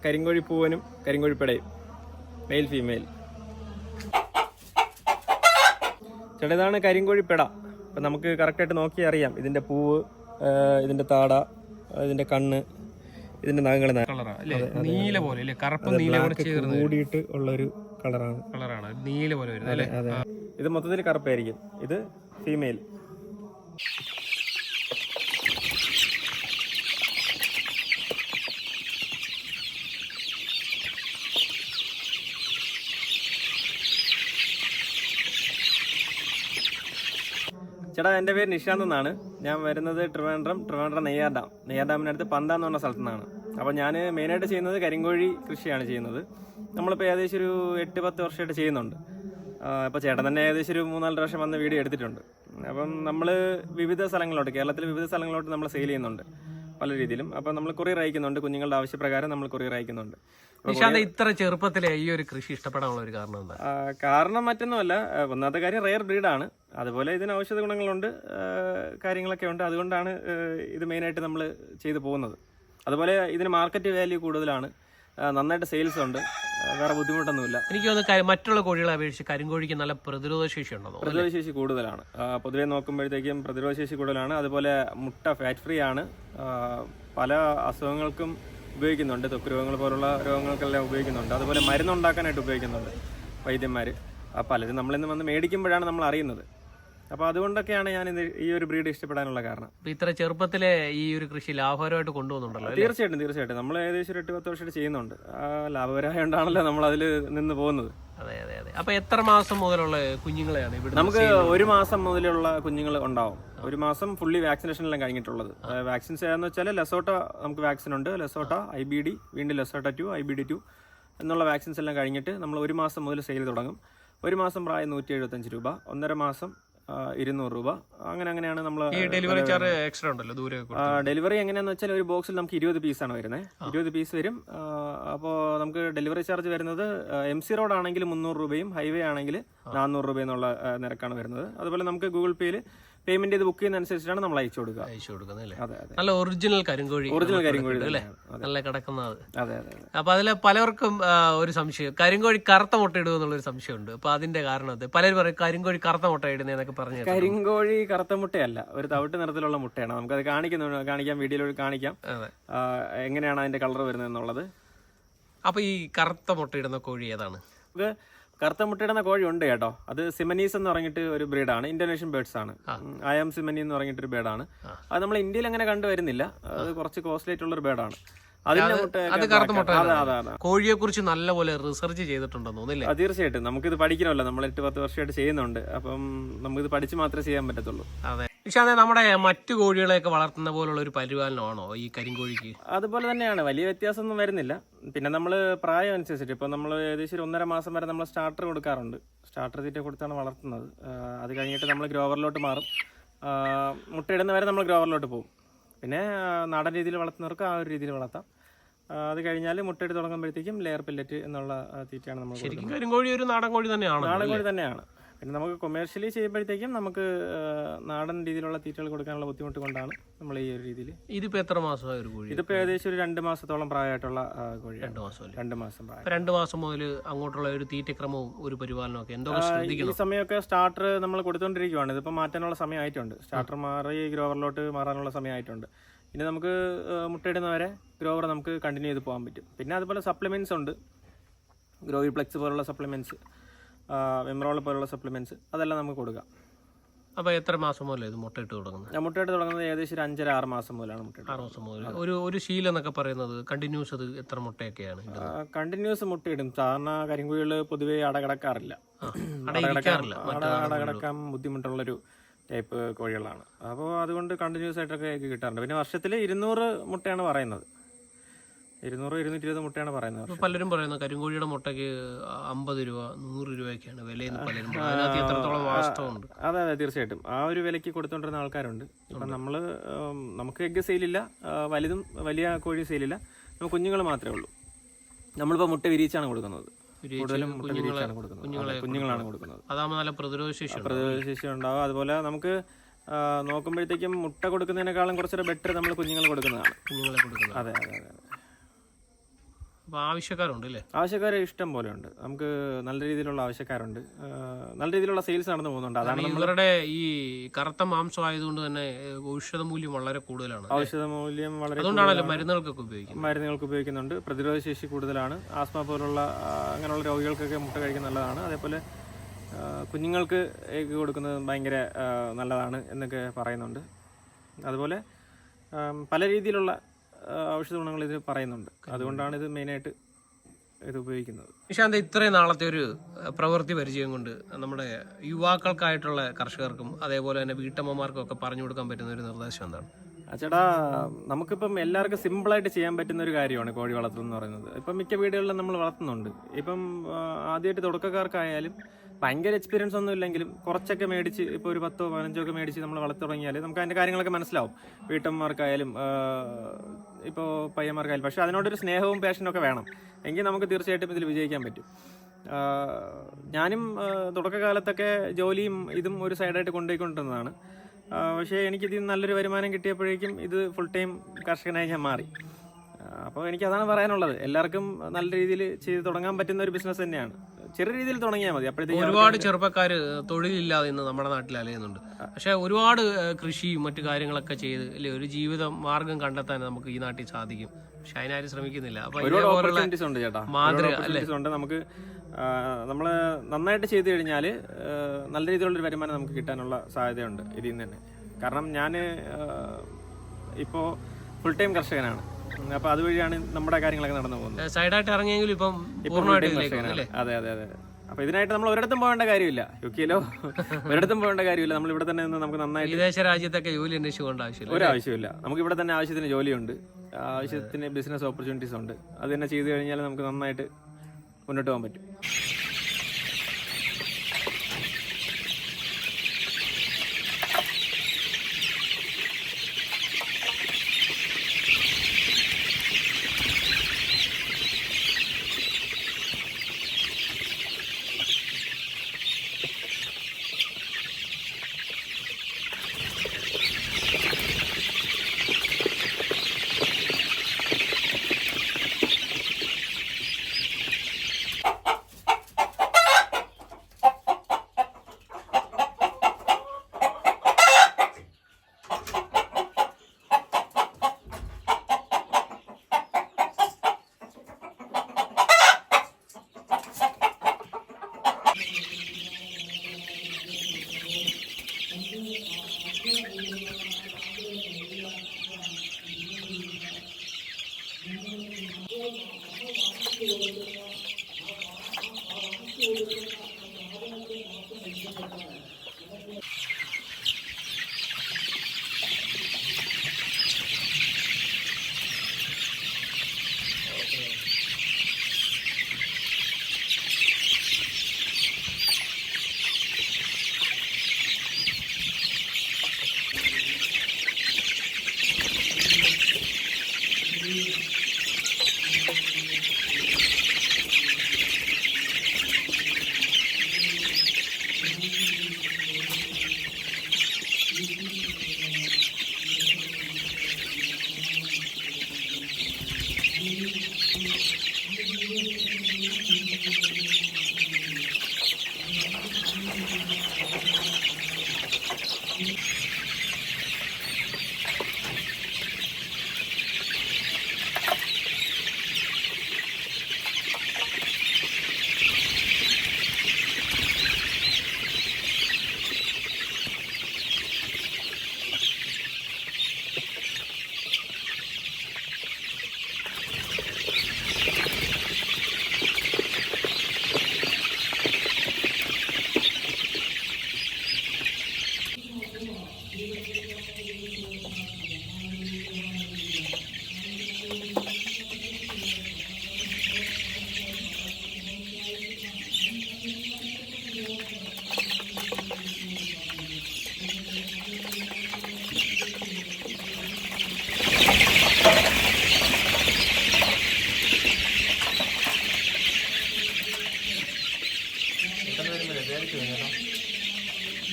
കരിങ്കോഴി പൂവനും കരിങ്കോഴിപ്പടയും, male female. ചേട്ടാ ഇതാണ് കരിങ്കോഴിപ്പട. അപ്പം നമുക്ക് കറക്റ്റായിട്ട് നോക്കി അറിയാം ഇതിൻ്റെ പൂവ്, ഇതിൻ്റെ താട, ഇതിൻ്റെ കണ്ണ്, ഇതിൻ്റെ നഖങ്ങൾ നീല പോലെ കറുപ്പ് നീല കൂടിയിട്ട് ഉള്ളൊരു കളറാണ്. നീല പോലെ വരുന്നത്. അതെ, ഇത് മൊത്തത്തിൽ കറുപ്പായിരിക്കും. ഇത് ഫീമെയിൽ. ചേട്ടാ എൻ്റെ പേര് നിഷാന്ത് എന്നാണ്. ഞാൻ വരുന്നത് ട്രിവാൻഡ്രം നെയ്യാർ ഡാമിനടുത്ത് പന്ത എന്ന് പറഞ്ഞ സ്ഥലത്തു നിന്നാണ്. അപ്പോൾ ഞാൻ മെയിനായിട്ട് ചെയ്യുന്നത് കരിങ്കോഴി കൃഷിയാണ് ചെയ്യുന്നത്. നമ്മളിപ്പോൾ ഏകദേശം ഒരു 8-10 വർഷമായിട്ട് ചെയ്യുന്നുണ്ട്. ഇപ്പോൾ ചേട്ടൻ തന്നെ ഏകദേശം ഒരു 3-4 പ്രാവശ്യം വന്ന് വീഡിയോ എടുത്തിട്ടുണ്ട്. അപ്പം നമ്മൾ വിവിധ സ്ഥലങ്ങളിലോട്ട്, കേരളത്തിൽ വിവിധ സ്ഥലങ്ങളിലോട്ട് നമ്മൾ സെയിൽ ചെയ്യുന്നുണ്ട് പല രീതിയിലും. അപ്പം നമ്മൾ കൊറിയർ അയക്കുന്നുണ്ട്, കുഞ്ഞുങ്ങളുടെ ആവശ്യപ്രകാരം നമ്മൾ കൊറിയർ അയക്കുന്നുണ്ട്. ഇത്ര ചെറുപ്പത്തിലെ ഈ ഒരു കൃഷി ഇഷ്ടപ്പെടാനുള്ള ഒരു കാരണം എന്താ? കാരണം മറ്റൊന്നുമല്ല, ഒന്നാമത്തെ കാര്യം റെയർ ബ്രീഡാണ്. അതുപോലെ ഇതിന് ഔഷധ ഗുണങ്ങളുണ്ട്, കാര്യങ്ങളൊക്കെ ഉണ്ട്. അതുകൊണ്ടാണ് ഇത് മെയിനായിട്ട് നമ്മൾ ചെയ്തു പോകുന്നത്. അതുപോലെ ഇതിന് മാർക്കറ്റ് വാല്യൂ കൂടുതലാണ്, നന്നായിട്ട് സെയിൽസ് ഉണ്ട്, വേറെ ബുദ്ധിമുട്ടൊന്നുമില്ല. എനിക്ക് തോന്നുന്നു മറ്റുള്ള കോഴികളെ അപേക്ഷിച്ച് കരിങ്കോഴിക്ക് നല്ല പ്രതിരോധ ശേഷി ഉണ്ടോ? പ്രതിരോധ ശേഷി കൂടുതലാണ്. പൊതുവെ നോക്കുമ്പോഴത്തേക്കും പ്രതിരോധ ശേഷി കൂടുതലാണ്. അതുപോലെ മുട്ട ഫാറ്റ് ഫ്രീ ആണ്. പല അസുഖങ്ങൾക്കും ഉപയോഗിക്കുന്നുണ്ട്, ത്വക്ക് രോഗങ്ങൾ പോലുള്ള രോഗങ്ങൾക്കെല്ലാം ഉപയോഗിക്കുന്നുണ്ട്. അതുപോലെ മരുന്നുണ്ടാക്കാനായിട്ട് ഉപയോഗിക്കുന്നുണ്ട് വൈദ്യന്മാർ. പലരും നമ്മളിന്ന് വന്ന് മേടിക്കുമ്പോഴാണ് നമ്മൾ അറിയുന്നത്. അപ്പോൾ അതുകൊണ്ടൊക്കെയാണ് ഞാൻ ഈ ഒരു ബ്രീഡ് ഇഷ്ടപ്പെടാനുള്ള കാരണം. ഇത്ര ചെറുപ്പത്തിലെ ഈ ഒരു കൃഷി ലാഭകരമായിട്ട് കൊണ്ടുപോകുന്നുണ്ടല്ലോ? തീർച്ചയായിട്ടും നമ്മൾ ഏകദേശം 8-10 വർഷമായിട്ട് ചെയ്യുന്നുണ്ട്. ലാഭകരമായോണ്ടാണല്ലോ നമ്മൾ അതിൽ നിന്ന് പോകുന്നത്. അതെ. അപ്പൊ എത്ര മാസം മുതലുള്ള കുഞ്ഞുങ്ങളെയാണ് ഇവിടെ? നമുക്ക് 1 മാസം മുതലുള്ള കുഞ്ഞുങ്ങൾ ഉണ്ടാവും. 1 മാസം ഫുള്ളി വാക്സിനേഷൻ എല്ലാം കഴിഞ്ഞിട്ടുള്ളത്. വാക്സിൻസ് ഏതാന്ന് വെച്ചാൽ ലെസോട്ട നമുക്ക് വാക്സിൻ ഉണ്ട്, ലെസോട്ട, IBD, വീണ്ടും ലെസോട്ട 2, IBD2 എന്നുള്ള വാക്സിൻസ് എല്ലാം കഴിഞ്ഞിട്ട് നമ്മൾ 1 മാസം മുതൽ സെയിൽ തുടങ്ങും. 1 മാസം പ്രായം 175 രൂപ, 1.5 മാസം 200 രൂപ. അങ്ങനെയാണ് നമ്മൾ. ഡെലിവറി ചാർജ് എക്സ്ട്രാ ഉണ്ടല്ലോ ദൂരെ? ഡെലിവറി എങ്ങനെയാന്ന് വെച്ചാൽ ഒരു ബോക്സിൽ നമുക്ക് 20 പീസാണ് വരുന്നത്. 20 പീസ് വരും. അപ്പോൾ നമുക്ക് ഡെലിവറി ചാർജ് വരുന്നത് MC റോഡ് ആണെങ്കിൽ 300 രൂപയും ഹൈവേ ആണെങ്കിൽ 400 രൂപ എന്നുള്ള നിരക്കാണ് വരുന്നത്. അതുപോലെ നമുക്ക് ഗൂഗിൾ പേയിൽ പേയ്മെന്റ് ചെയ്ത് ബുക്ക് ചെയ്യുന്ന അനുസരിച്ചാണ് നമ്മൾ അയച്ചു കൊടുക്കുന്നത്. നല്ല ഒറിജിനൽ കരിങ്കോഴി അല്ലേ? നല്ല കിടക്കുന്നത്. അതെ. അപ്പൊ അതില് പലർക്കും ഒരു സംശയം, കരിങ്കോഴി കറുത്ത മുട്ട ഇടുക എന്നുള്ളൊരു സംശയമുണ്ട്. അപ്പൊ അതിന്റെ കാരണം പലരും പറയും കരിങ്കോഴി കറുത്ത മുട്ട ഇടുന്നതൊക്കെ പറഞ്ഞു. കരിങ്കോഴി കറുത്ത മുട്ടയല്ല, ഒരു തവിട്ട് നിറത്തിലുള്ള മുട്ടയാണ്. നമുക്കത് കാണിക്കാം, വീഡിയോയിൽ കാണിക്കാം എങ്ങനെയാണ് അതിന്റെ കളർ വരുന്നത് എന്നുള്ളത്. അപ്പൊ ഈ കറുത്ത മുട്ട ഇടുന്ന കോഴി ഏതാണ്? കറുത്ത മുട്ടയിടുന്ന കോഴി ഉണ്ട് കേട്ടോ. അത് സിമനീസ് എന്ന് പറഞ്ഞിട്ട് ഒരു ബ്രീഡാണ്, ഇന്തോനേഷ്യൻ ബേർഡ്സ് ആണ്. ആയാം സിമനി എന്ന് പറഞ്ഞിട്ടൊരു ബേർഡാണ്. അത് നമ്മൾ ഇന്ത്യയിൽ അങ്ങനെ കണ്ടുവരുന്നില്ല, അത് കുറച്ച് കോസ്റ്റ്ലി ആയിട്ടുള്ള ഒരു ബേർഡാണ്. കോഴിയെ കുറിച്ച് നല്ലപോലെ റിസർച്ച് ചെയ്തിട്ടുണ്ടെന്ന് തോന്നുന്നില്ലേ? തീർച്ചയായിട്ടും നമുക്കിത് പഠിക്കണമല്ലോ, നമ്മൾ 8-10 വർഷമായിട്ട് ചെയ്യുന്നുണ്ട്. അപ്പം നമുക്കിത് പഠിച്ച് മാത്രമേ ചെയ്യാൻ പറ്റത്തുള്ളൂ. അതെ. പക്ഷേ നമ്മുടെ മറ്റു കോഴികളെയൊക്കെ വളർത്തുന്ന പോലുള്ള ഒരു പരിപാലനമാണോ ഈ കരിങ്കോഴിക്ക്? അതുപോലെ തന്നെയാണ്, വലിയ വ്യത്യാസമൊന്നും വരുന്നില്ല. പിന്നെ നമ്മൾ പ്രായം അനുസരിച്ചിട്ട് ഇപ്പം നമ്മൾ ഏകദേശം 1.5 മാസം വരെ നമ്മൾ സ്റ്റാർട്ടർ കൊടുക്കാറുണ്ട്. സ്റ്റാർട്ടർ തീറ്റ കൊടുത്താണ് വളർത്തുന്നത്. അത് കഴിഞ്ഞിട്ട് നമ്മൾ ഗ്രോവറിലോട്ട് മാറും. മുട്ടയിടുന്ന വരെ നമ്മൾ ഗ്രോവറിലോട്ട് പോകും. പിന്നെ നാടൻ രീതിയിൽ വളർത്തുന്നവർക്ക് ആ ഒരു രീതിയിൽ വളർത്താം. അത് കഴിഞ്ഞാൽ മുട്ടയിട്ട് തുടങ്ങുമ്പോഴത്തേക്കും ലെയർ പെല്ലറ്റ് എന്നുള്ള തീറ്റയാണ് നമ്മൾ. ശരിക്കും കരിങ്കോഴി ഒരു നാടൻ കോഴി തന്നെയാണ്. നാടൻ കോഴി തന്നെയാണ്. പിന്നെ നമുക്ക് കൊമേഴ്ഷ്യലി ചെയ്യുമ്പോഴത്തേക്കും നമുക്ക് നാടൻ രീതിയിലുള്ള തീറ്റകൾ കൊടുക്കാനുള്ള ബുദ്ധിമുട്ട് കൊണ്ടാണ് നമ്മൾ ഈ ഒരു രീതിയിൽ. ഇതിപ്പോൾ എത്ര മാസമായ ഒരു കോഴി? ഇതിപ്പോൾ ഏകദേശം ഒരു 2 മാസത്തോളം പ്രായമായിട്ടുള്ള കോഴി. 2 മാസം? 2 മാസം പ്രായം. 2 മാസം മുതൽ അങ്ങോട്ടുള്ള ഒരു തീറ്റക്രമവും ഒരു പരിപാലനവും ഒക്കെ എന്തൊക്കെ ശ്രദ്ധിക്കണം? ഈ സമയമൊക്കെ സ്റ്റാർട്ടർ നമ്മൾ കൊടുത്തുകൊണ്ടിരിക്കുകയാണ്. ഇതിപ്പോൾ മാറ്റാനുള്ള സമയമായിട്ടുണ്ട്. സ്റ്റാർട്ടർ മാറി ഗ്രോവറിലോട്ട് മാറാനുള്ള സമയമായിട്ടുണ്ട്. ഇനി നമുക്ക് മുട്ടയിടുന്നവരെ ഗ്രോവർ നമുക്ക് കണ്ടിന്യൂ ചെയ്ത് പോകാൻ പറ്റും. പിന്നെ അതുപോലെ സപ്ലിമെൻറ്റ്സ് ഉണ്ട്, ഗ്രോവി പ്ലെക്സ് പോലുള്ള സപ്ലിമെൻറ്റ്സ്, വെമ്രോൾ പോലുള്ള സപ്ലിമെൻറ്റ്സ്, അതെല്ലാം നമുക്ക് കൊടുക്കാം. അപ്പോൾ എത്ര മാസം മുതലേ ഇത് മുട്ടയിട്ട് തുടങ്ങുന്നത്? മുട്ടയിട്ട് തുടങ്ങുന്നത് ഏകദേശം ഒരു 5-6 മാസം മുതലാണ് മുട്ടയിട്ട്. 6 മാസം മുതൽ. ഒരു ശീലം എന്നൊക്കെ പറയുന്നത് കണ്ടിന്യൂസ് അത് എത്ര മുട്ടയൊക്കെയാണ്? കണ്ടിന്യൂസ് മുട്ടയിടും. സാധാരണ കരിങ്കോഴികൾ പൊതുവേ അടകിടക്കാറില്ല, അടകിടക്കാൻ ബുദ്ധിമുട്ടുള്ളൊരു ടൈപ്പ് കോഴികളാണ്. അപ്പോൾ അതുകൊണ്ട് കണ്ടിന്യൂസ് ആയിട്ടൊക്കെ കിട്ടാറുണ്ട്. പിന്നെ വർഷത്തിൽ 200 മുട്ടയാണ് പറയുന്നത്. 200-220 മുട്ടയാണ് പറയുന്നത്. പലരും പറയുന്നത് കരിങ്കോഴിയുടെ മുട്ടയ്ക്ക് 50 രൂപ 100 രൂപയൊക്കെയാണ് വിലയെന്ന് പലരും. അതിനകത്ത് എത്രത്തോളം വാസ്തവമുണ്ട്? അതെ, തീർച്ചയായിട്ടും ആ ഒരു വിലയ്ക്ക് കൊടുത്തുകൊണ്ടിരുന്ന ആൾക്കാരുണ്ട്. ഇപ്പം നമുക്ക് എഗ്ഗ് സെയിലില്ല, വലിയ കോഴി സെയിലില്ല, നമുക്ക് കുഞ്ഞുങ്ങൾ മാത്രമേ ഉള്ളൂ. നമ്മളിപ്പോൾ മുട്ട വിരിയിച്ചാണ് കൊടുക്കുന്നത്. കൂടുതലും മുട്ട വിരിയിച്ചാണ് കൊടുക്കുന്നത്, കുഞ്ഞുങ്ങളാണ് കൊടുക്കുന്നത്. അതാകുമ്പോൾ നല്ല പ്രതിരോധ ശേഷി ഉണ്ടാവും. അതുപോലെ നമുക്ക് നോക്കുമ്പോഴത്തേക്കും മുട്ട കൊടുക്കുന്നതിനേക്കാളും കുറച്ചൊരു ബെറ്റർ നമ്മൾ കുഞ്ഞുങ്ങൾ കൊടുക്കുന്നതാണ്. അതെ. അപ്പോൾ ആവശ്യക്കാരുണ്ട് അല്ലേ? ആവശ്യക്കാർ ഇഷ്ടം പോലെ ഉണ്ട്. നമുക്ക് നല്ല രീതിയിലുള്ള ആവശ്യക്കാരുണ്ട്, നല്ല രീതിയിലുള്ള സെയിൽസ് നടന്നു പോകുന്നുണ്ട്. അതാണ് ഇവരുടെ ഈ കറുത്ത മാംസം ആയതുകൊണ്ട് തന്നെ ഔഷധ മൂല്യം വളരെ കൂടുതലാണ്. ഔഷധ മൂല്യം വളരെ അതുകൊണ്ടാണല്ലോ മരുന്നുകൾക്കൊക്കെ ഉപയോഗിക്കുന്നുണ്ട്. പ്രതിരോധ ശേഷി കൂടുതലാണ്. ആസ്മ പോലുള്ള അങ്ങനെയുള്ള രോഗികൾക്കൊക്കെ മുട്ട കഴിക്കുന്നത് നല്ലതാണ്. അതേപോലെ കുഞ്ഞുങ്ങൾക്ക് എഗ് കൊടുക്കുന്നത് ഭയങ്കര നല്ലതാണ് എന്നൊക്കെ പറയുന്നുണ്ട്. അതുപോലെ പല രീതിയിലുള്ള ഔഷധ ഗുണങ്ങൾ ഇത് പറയുന്നുണ്ട്. അതുകൊണ്ടാണ് ഇത് മെയിനായിട്ട് ഇത് ഉപയോഗിക്കുന്നത്. നിശാന്ത്, ഇത്രയും നാളത്തെ ഒരു പ്രവൃത്തി പരിചയം കൊണ്ട് നമ്മുടെ യുവാക്കൾക്കായിട്ടുള്ള കർഷകർക്കും അതേപോലെ തന്നെ വീട്ടമ്മമാർക്കും ഒക്കെ പറഞ്ഞു കൊടുക്കാൻ പറ്റുന്ന ഒരു നിർദ്ദേശം എന്താണ്? ചേട്ടാ, നമുക്കിപ്പം എല്ലാവർക്കും സിമ്പിളായിട്ട് ചെയ്യാൻ പറ്റുന്ന ഒരു കാര്യമാണ് കോഴി വളർത്തൽ എന്ന് പറയുന്നത്. ഇപ്പം മിക്ക വീടുകളിലും നമ്മൾ വളർത്തുന്നുണ്ട്. ഇപ്പം ആദ്യമായിട്ട് തുടക്കക്കാർക്കായാലും ഭയങ്കര എക്സ്പീരിയൻസ് ഒന്നും ഇല്ലെങ്കിലും കുറച്ചൊക്കെ മേടിച്ച്, ഇപ്പോൾ ഒരു 10 or 15 ഒക്കെ മേടിച്ച് നമ്മൾ വളർത്തി തുടങ്ങിയാൽ നമുക്ക് അതിൻ്റെ കാര്യങ്ങളൊക്കെ മനസ്സിലാവും. വീട്ടമ്മമാർക്കായാലും ഇപ്പോൾ പയ്യന്മാർക്കായാലും. പക്ഷേ അതിനോടൊരു സ്നേഹവും പാഷനും ഒക്കെ വേണം. എങ്കിൽ നമുക്ക് തീർച്ചയായിട്ടും ഇതിൽ വിജയിക്കാൻ പറ്റും. ഞാനും തുടക്കകാലത്തൊക്കെ ജോലിയും ഇതും ഒരു സൈഡായിട്ട് കൊണ്ടുപോയിക്കൊണ്ടിരുന്നതാണ്. പക്ഷേ എനിക്കിതിൽ നല്ലൊരു വരുമാനം കിട്ടിയപ്പോഴേക്കും ഇത് ഫുൾ ടൈം കർഷകനായി ഞാൻ മാറി. അപ്പോൾ എനിക്കതാണ് പറയാനുള്ളത്. എല്ലാവർക്കും നല്ല രീതിയിൽ ചെയ്ത് തുടങ്ങാൻ പറ്റുന്ന ഒരു ബിസിനസ് തന്നെയാണ്. ചെറിയ രീതിയിൽ തുടങ്ങിയാൽ മതി. അപ്പോഴത്തേക്ക് ഒരുപാട് ചെറുപ്പക്കാർ തൊഴിലില്ലാതെ ഇന്ന് നമ്മുടെ നാട്ടിൽ അലയുന്നുണ്ട്. പക്ഷെ ഒരുപാട് കൃഷിയും മറ്റു കാര്യങ്ങളൊക്കെ ചെയ്ത് അല്ലെ ഒരു ജീവിത മാർഗം കണ്ടെത്താൻ നമുക്ക് ഈ നാട്ടിൽ സാധിക്കും. പക്ഷെ അതിനാരും ശ്രമിക്കുന്നില്ല. അപ്പൊ ഒരുപാട് ഓപ്പർച്യൂണിറ്റീസ് ഉണ്ട് ചേട്ടാ. ഉണ്ട്. നമുക്ക് നമ്മൾ നന്നായിട്ട് ചെയ്തു കഴിഞ്ഞാൽ നല്ല രീതിയിലുള്ളൊരു വരുമാനം നമുക്ക് കിട്ടാനുള്ള സാധ്യതയുണ്ട് ഇതിൽ നിന്ന് തന്നെ. കാരണം ഞാൻ ഇപ്പോൾ ഫുൾ ടൈം കർഷകനാണ്. അപ്പൊ അതുവഴിയാണ് നമ്മുടെ കാര്യങ്ങളൊക്കെ നടന്നു പോകുന്നത്. സൈഡായിട്ട് ഇറങ്ങിയെങ്കിലും ഇപ്പം അതെ അതെ അതെ. അപ്പൊ ഇതിനായിട്ട് നമ്മൾ ഒരിടത്തും പോകേണ്ട കാര്യമില്ല. യുകെയിലോ ഒരിടത്തും പോകേണ്ട കാര്യമില്ല. നമ്മൾ ഇവിടെ തന്നെ നമുക്ക് നന്നായിട്ട് വിദേശ രാജ്യത്തൊക്കെ ജോലി അന്വേഷിക്കേണ്ട ആവശ്യമില്ല. ഒരാവശ്യമില്ല. നമുക്ക് ഇവിടെ തന്നെ ആവശ്യത്തിന് ജോലിയുണ്ട്, ആവശ്യത്തിന് ബിസിനസ് ഓപ്പർച്യൂണിറ്റീസ് ഉണ്ട്. അത് തന്നെ ചെയ്തു കഴിഞ്ഞാൽ നമുക്ക് നന്നായിട്ട് മുന്നോട്ട് പോകാൻ പറ്റും.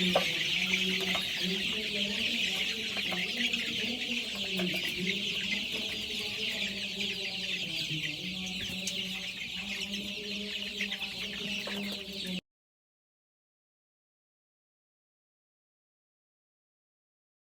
Gracias.